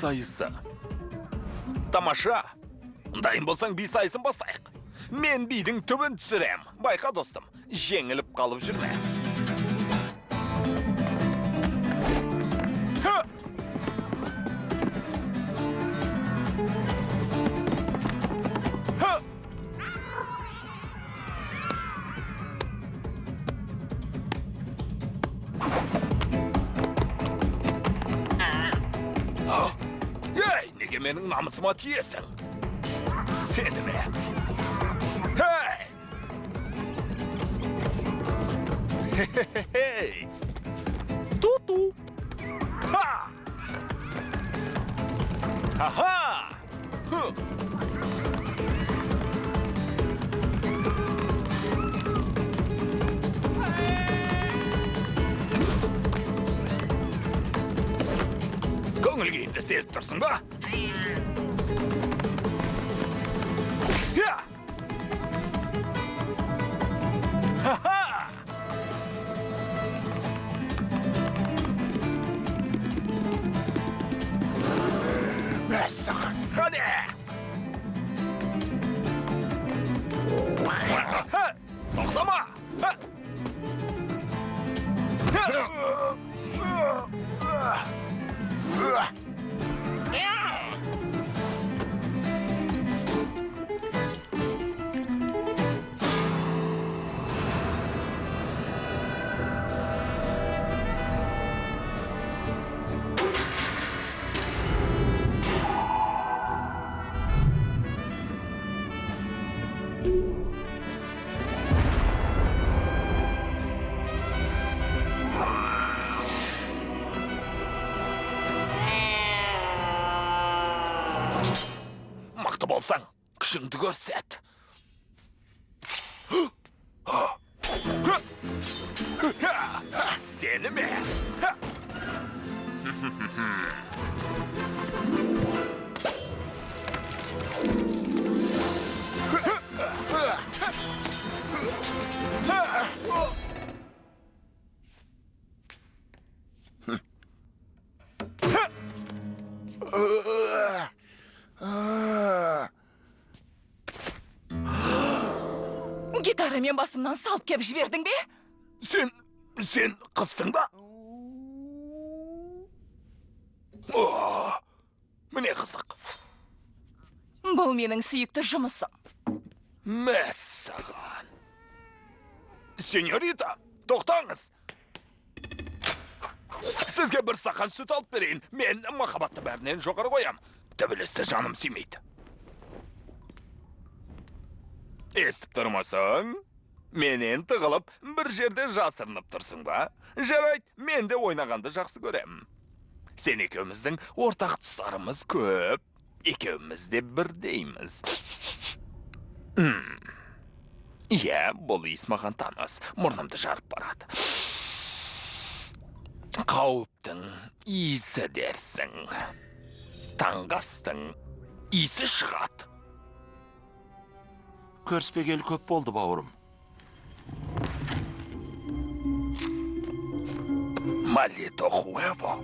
сайысы. Тамаша. Дайын болсаң би сайысын бастайық. Мен бидің түбін түсірем. Байқа достым, жеңіліп қалып жүрме. Неге менің намысыма тиесің? Сені ме? Хей! Хе-хе-хе-хей! Ту-ту! Ха! Ха-ха! Көңіл күйімді сезіп тұрсың ба? Ха-ха! Мәссаған, қане! Тоқтама! Мықты болсаң, күшіңді көрсет. Сені ме? Гитарамен басымнан салып кеп жібердің бе? Сен қызсың ба? Міне қызық. Бұл менің сүйікті жұмысым. Мәссаған. Сеньорита, тоқтаңыз. Сізге бір стақан сүт алып берейін. Мен махаббатты бәрінен жоғары қоям. Төбелесті жаным сүймейді. Естіп тұрмасың? Менен тығылып, бір жерде жасырынып тұрсың ба? Жарайды, мен де ойнағанды жақсы көрем. Сен екеуміздің ортақ тұстарымыз көп. Екеуміз де бірдейміз. Иә, бұл иіс маған таныс. Мұрнымды жарып барады. Қауіптің иісі дерсің. Таңғастың иісі шығады. Көріспегелі көп болды, бауырым. Малито хуево.